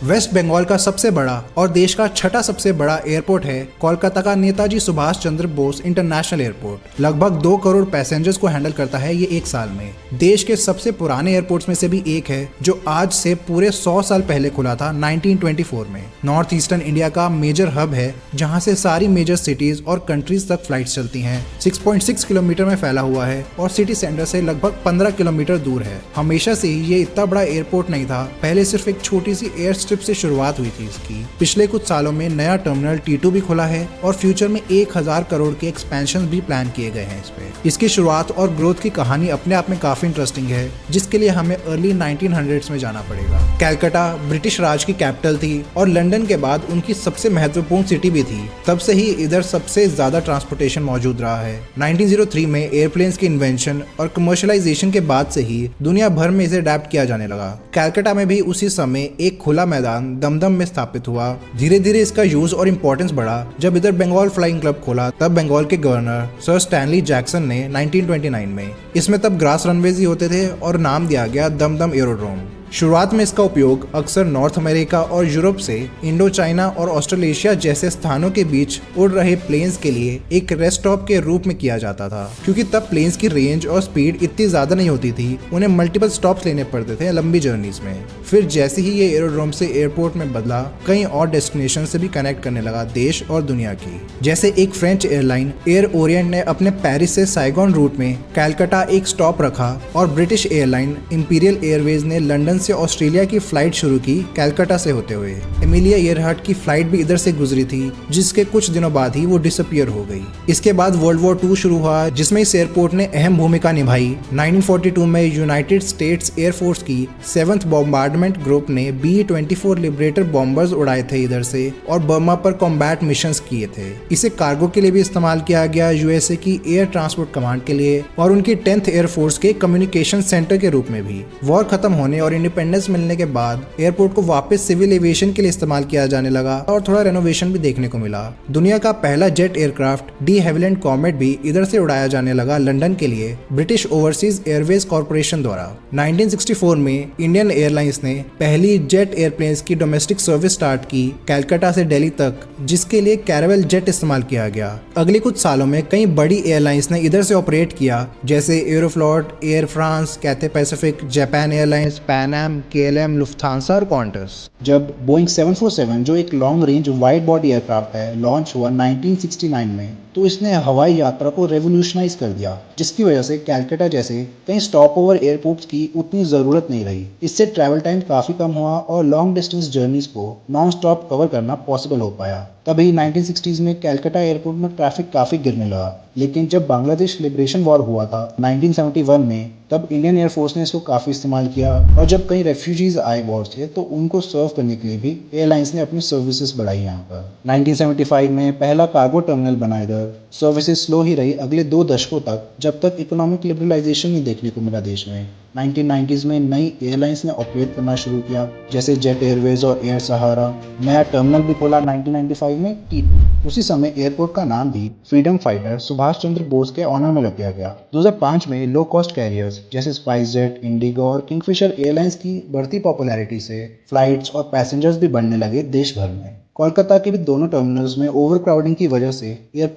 Waste Bengal का सबसे बड़ा और देश का छठा सबसे बड़ा एयरपोर्ट है कोलकाता का नेताजी सुभाष चंद्र बोस इंटरनेशनल एयरपोर्ट। लगभग 2 करोड़ पैसेंजर्स को हैंडल करता है ये एक साल में। देश के सबसे पुराने एयरपोर्ट्स में से भी एक है जो आज से पूरे 100 साल पहले खुला था 1924 में। नॉर्थ ईस्टर्न इंडिया का मेजर हब है जहाँ से सारी मेजर सिटीज और कंट्रीज तक फ्लाइट चलती हैं। 6.6 किलोमीटर में फैला हुआ है और सिटी सेंटर से लगभग 15 किलोमीटर दूर है। हमेशा से ही ये इतना बड़ा एयरपोर्ट नहीं था, पहले सिर्फ एक छोटी सी एयर स्ट्रिप से शुरुआत हुई थी इसकी। पिछले कुछ सालों में नया टर्मिनल T2 भी खुला है और फ्यूचर में 1000 करोड़ के एक्सपेंशन भी प्लान किए गए हैं इस पे। इसकी शुरुआत और ग्रोथ की कहानी अपने आप में काफी इंटरेस्टिंग है, जिसके लिए हमें अर्ली 1900s में जाना पड़ेगा। कैलकाटा ब्रिटिश राज की कैपिटल थी और लंदन के बाद उनकी सबसे महत्वपूर्ण सिटी भी थी। तब से ही इधर सबसे ज्यादा ट्रांसपोर्टेशन मौजूद रहा है। 1903 में एयरप्लेन्स की इन्वेंशन और कमर्शलाइजेशन के बाद से ही दुनिया भर में इसे अडेप्ट किया जाने लगा। कैलकाटा में भी उसी समय एक खुला मैदान दमदम में स्थापित हुआ। धीरे धीरे इसका यूज और इम्पोर्टेंस बढ़ा। जब इधर बंगाल फ्लाइंग क्लब खोला तब बंगाल के गवर्नर सर स्टैनली जैक्सन ने 1929 में। इसमें तब ग्रास रनवेज ही होते थे और नाम दिया गया दमदम एरोड्रोम। शुरुआत में इसका उपयोग अक्सर नॉर्थ अमेरिका और यूरोप से इंडो चाइना और ऑस्ट्रेलेशिया जैसे स्थानों के बीच उड़ रहे प्लेन्स के लिए एक रेस्ट स्टॉप के रूप में किया जाता था, क्योंकि तब प्लेन्स की रेंज और स्पीड इतनी ज्यादा नहीं होती थी, उन्हें मल्टीपल स्टॉप्स लेने पड़ते थे लंबी जर्नीज में। फिर जैसे ही ये एरोड्रोम से एयरपोर्ट में बदला, कई और डेस्टिनेशन से भी कनेक्ट करने लगा देश और दुनिया की। जैसे एक फ्रेंच एयरलाइन एयर ओरिएंट ने अपने पेरिस से साइगोन रूट में कैलकाटा एक स्टॉप रखा और ब्रिटिश एयरलाइन इंपीरियल एयरवेज ने लंदन से ऑस्ट्रेलिया की फ्लाइट शुरू की कैलकाटा से होते हुए। एमिलिया ईयरहार्ट की फ्लाइट भी इधर से गुजरी थी, जिसके कुछ दिनों बाद ही वो डिसअपियर हो गई। इसके बाद वर्ल्ड वॉर 2 शुरू हुआ, जिसमें इस एयरपोर्ट ने अहम भूमिका निभाई। 1942 में यूनाइटेड स्टेट्स एयरफोर्स की 7th बॉम्बार्डमेंट ग्रुप ने B-24 लिबरेटर बॉम्बर्स उड़ाए थे इधर से और बर्मा पर कॉम्बैट मिशंस किए थे। इसे कार्गो के लिए भी इस्तेमाल किया गया, यूएसए की एयर ट्रांसपोर्ट कमांड के लिए और उनकी 10th एयरफोर्स के कम्युनिकेशन सेंटर के रूप में भी। वॉर खत्म होने और इंडिपेंडेंस मिलने के बाद एयरपोर्ट को वापस सिविल एविएशन के लिए इस्तेमाल किया जाने लगा और थोड़ा रेनोवेशन भी देखने को मिला। दुनिया का पहला जेट एयरक्राफ्ट डी हेविलैंड कॉमेट भी इधर से उड़ाया जाने लगा लंदन के लिए ब्रिटिश ओवरसीज एयरवेज कॉर्पोरेशन द्वारा। 1964 में इंडियन एयरलाइंस ने पहली जेट एयरप्लेन्स की डोमेस्टिक सर्विस स्टार्ट की कैलकाटा से दिल्ली तक, जिसके लिए कैरावेल जेट इस्तेमाल किया गया। अगले कुछ सालों में कई बड़ी एयरलाइंस ने इधर से ऑपरेट किया, जैसे Aeroflot, air France, Cathay Pacific, Japan airlines, Pan Am, KLM, Lufthansa और क्वांटस। जब बोइंग 747 जो एक long range wide body aircraft है लॉन्च हुआ 1969 में, तो इसने हवाई यात्रा को रेवोल्यूशनाइज कर दिया, जिसकी वजह से कैलकाटा जैसे कई स्टॉप ओवर एयरपोर्ट्स की उतनी ज़रूरत नहीं रही। इससे ट्रैवल टाइम काफ़ी कम हुआ और लॉन्ग डिस्टेंस जर्नीज को नॉन स्टॉप कवर करना पॉसिबल हो पाया। तभी 1960s में कैलकाटा एयरपोर्ट में ट्रैफिक काफ़ी गिरने लगा। लेकिन जब बांग्लादेश लिबरेशन वॉर हुआ था 1971 में, तब इंडियन एयरफोर्स ने इसको काफ़ी इस्तेमाल किया और जब कई रेफ्यूजीज आए वॉर से, तो उनको सर्व करने के लिए भी एयरलाइंस ने अपनी सर्विसेज बढ़ाई यहाँ पर। 1975 में पहला कार्गो टर्मिनल बना इधर। सर्विसेज स्लो ही रही अगले 2 दशकों तक, जब तक इकोनॉमिक लिबरलाइजेशन नहीं देखने को मिला देश में। 1990s में नई एयरलाइंस ने ऑपरेट करना शुरू किया, जैसे जेट एयरवेज और एयर सहारा। नया टर्मिनल भी खोला 1995 में T2। उसी समय एयरपोर्ट का नाम भी फ्रीडम फाइटर सुभाष चंद्र बोस के ऑनर में रख दिया गया। 2005 में लो कॉस्ट कैरियर्स जैसे स्पाइसजेट, इंडिगो और किंगफिशर एयरलाइंस की बढ़ती पॉपुलैरिटी से फ्लाइट्स और पैसेंजर्स भी बढ़ने लगे देश भर में। कोलकाता के भी दोनों टर्मिनल्स में ओवर क्राउडिंग की वजह से एयरपोर्ट